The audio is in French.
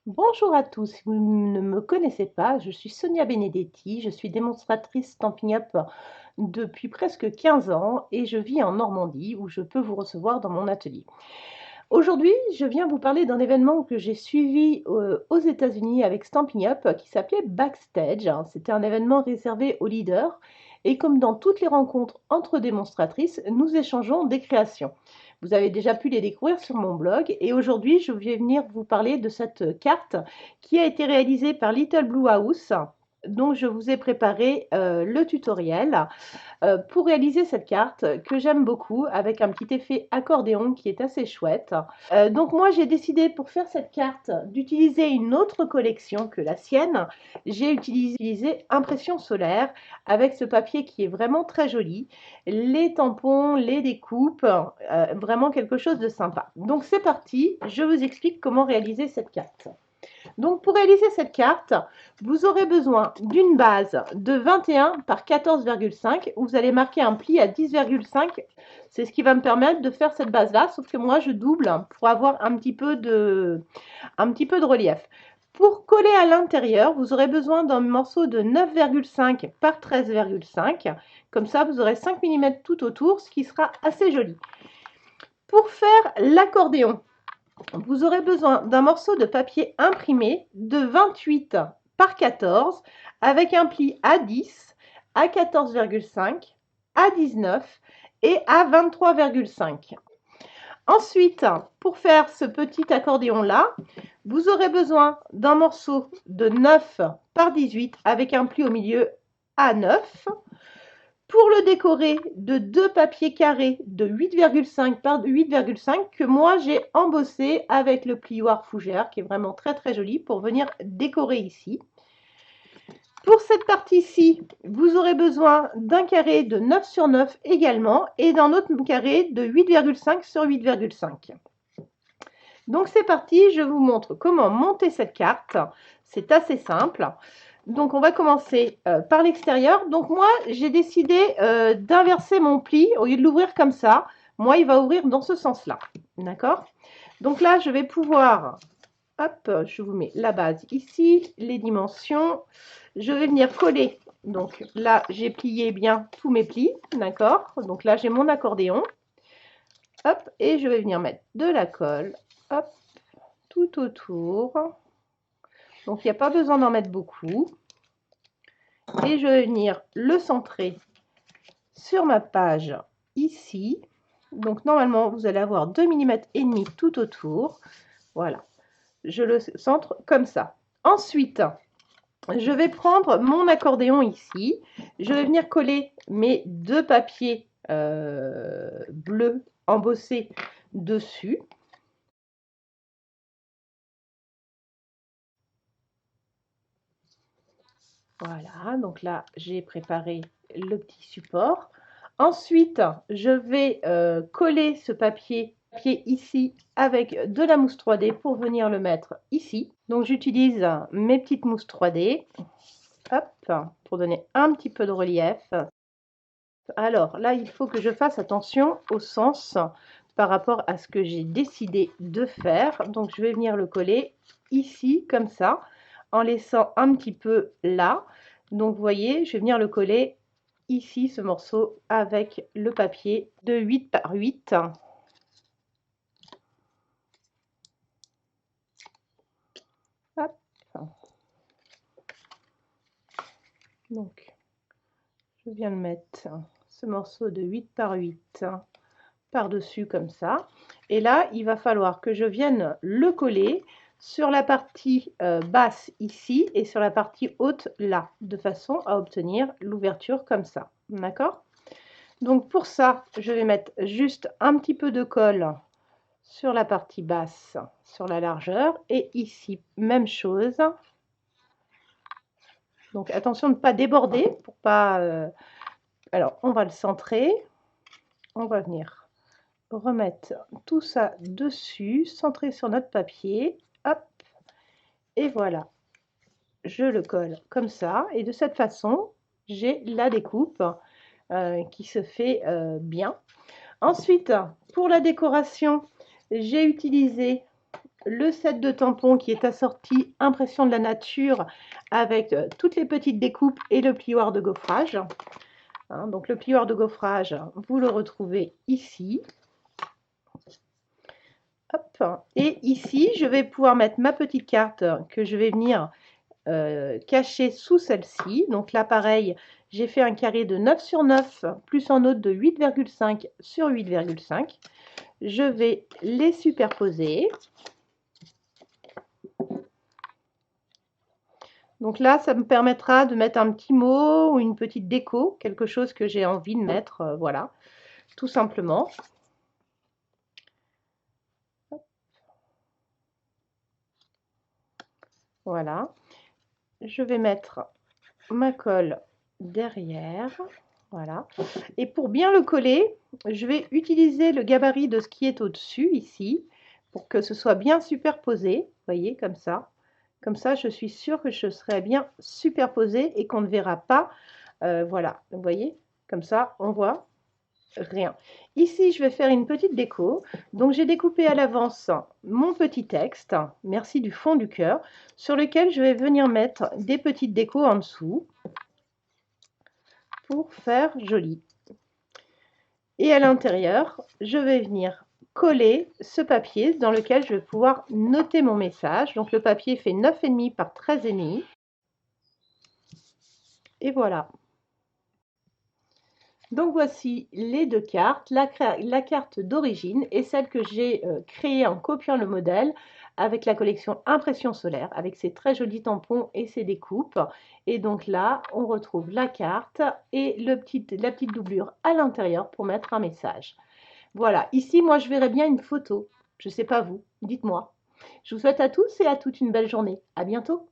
Bonjour à tous, si vous ne me connaissez pas, je suis Sonia Benedetti, je suis démonstratrice Stampin' Up depuis presque 15 ans et je vis en Normandie où je peux vous recevoir dans mon atelier. Aujourd'hui, je viens vous parler d'un événement que j'ai suivi aux États-Unis avec Stampin' Up qui s'appelait Backstage. C'était un événement réservé aux leaders et comme dans toutes les rencontres entre démonstratrices, nous échangeons des créations. Vous avez déjà pu les découvrir sur mon blog et aujourd'hui, je vais venir vous parler de cette carte qui a été réalisée par Little Blue House. Donc, je vous ai préparé le tutoriel pour réaliser cette carte que j'aime beaucoup avec un petit effet accordéon qui est assez chouette. Donc moi j'ai décidé pour faire cette carte d'utiliser une autre collection que la sienne. J'ai utilisé impression solaire avec ce papier qui est vraiment très joli. Les tampons, les découpes, vraiment quelque chose de sympa. Donc c'est parti, je vous explique comment réaliser cette carte. Donc pour réaliser cette carte, vous aurez besoin d'une base de 21 par 14,5 où vous allez marquer un pli à 10,5. C'est ce qui va me permettre de faire cette base-là, sauf que moi je double pour avoir un petit peu de relief. Pour coller à l'intérieur, vous aurez besoin d'un morceau de 9,5 par 13,5. Comme ça, vous aurez 5 mm tout autour, ce qui sera assez joli. Pour faire l'accordéon, vous aurez besoin d'un morceau de papier imprimé de 28 par 14 avec un pli à 10, à 14,5, à 19 et à 23,5. Ensuite, pour faire ce petit accordéon-là, vous aurez besoin d'un morceau de 9 par 18 avec un pli au milieu à 9. Pour le décorer, de 2 papiers carrés de 8,5 par 8,5 que moi j'ai embossé avec le plioir fougère qui est vraiment très très joli pour venir décorer ici. Pour cette partie-ci, vous aurez besoin d'un carré de 9 sur 9 également et d'un autre carré de 8,5 sur 8,5. Donc c'est parti, je vous montre comment monter cette carte. C'est assez simple. Donc on va commencer par l'extérieur. Donc moi j'ai décidé d'inverser mon pli au lieu de l'ouvrir comme ça. Moi il va ouvrir dans ce sens-là. D'accord? Donc là je vais pouvoir, hop, je vous mets la base ici, les dimensions. Je vais venir coller. Donc là j'ai plié bien tous mes plis. D'accord? Donc là j'ai mon accordéon. Hop, et je vais venir mettre de la colle. Hop, tout autour. Donc il n'y a pas besoin d'en mettre beaucoup. Et je vais venir le centrer sur ma page ici. Donc normalement vous allez avoir 2,5 mm tout autour. Voilà, je le centre comme ça. Ensuite, je vais prendre mon accordéon ici. Je vais venir coller mes deux papiers bleus embossés dessus. Voilà, donc là j'ai préparé le petit support. Ensuite, je vais coller ce papier ici avec de la mousse 3D pour venir le mettre ici. Donc j'utilise mes petites mousses 3D, hop, pour donner un petit peu de relief. Alors là, il faut que je fasse attention au sens par rapport à ce que j'ai décidé de faire. Donc je vais venir le coller ici, comme ça, en laissant un petit peu là. Donc vous voyez, je vais venir le coller ici, ce morceau, avec le papier de 8 par 8. Hop. Donc, je viens de mettre ce morceau de 8 par 8 par-dessus comme ça. Et là, il va falloir que je vienne le coller sur la partie basse ici et sur la partie haute là, de façon à obtenir l'ouverture comme ça. D'accord? Donc pour ça, je vais mettre juste un petit peu de colle sur la partie basse, sur la largeur, et ici, même chose. Donc attention de ne pas déborder, pour pas... Alors, on va le centrer. On va venir remettre tout ça dessus, centrer sur notre papier. Hop, et voilà. Je le colle comme ça. Et de cette façon, j'ai la découpe qui se fait bien. Ensuite, pour la décoration, j'ai utilisé le set de tampons qui est assorti impression de la nature avec toutes les petites découpes et le plioir de gaufrage. Hein, donc le plioir de gaufrage, vous le retrouvez ici. Hop. Et ici, je vais pouvoir mettre ma petite carte que je vais venir cacher sous celle-ci. Donc là, pareil, j'ai fait un carré de 9 sur 9 plus un autre de 8,5 sur 8,5. Je vais les superposer. Donc là, ça me permettra de mettre un petit mot ou une petite déco, quelque chose que j'ai envie de mettre, voilà, tout simplement. Voilà. Je vais mettre ma colle derrière, voilà. Et pour bien le coller, je vais utiliser le gabarit de ce qui est au-dessus, ici, pour que ce soit bien superposé, vous voyez, comme ça. Comme ça, je suis sûre que je serai bien superposé et qu'on ne verra pas, voilà, vous voyez, comme ça, on voit rien. Ici, je vais faire une petite déco. Donc, j'ai découpé à l'avance mon petit texte, merci du fond du cœur, sur lequel je vais venir mettre des petites décos en dessous pour faire joli. Et à l'intérieur, je vais venir coller ce papier dans lequel je vais pouvoir noter mon message. Donc, le papier fait 9,5 par 13,5. Et voilà. Donc voici les deux cartes, la carte d'origine et celle que j'ai créée en copiant le modèle avec la collection Impression solaire, avec ses très jolis tampons et ses découpes. Et donc là, on retrouve la carte et la petite doublure à l'intérieur pour mettre un message. Voilà, ici, moi, je verrais bien une photo. Je ne sais pas vous, dites-moi. Je vous souhaite à tous et à toutes une belle journée. À bientôt.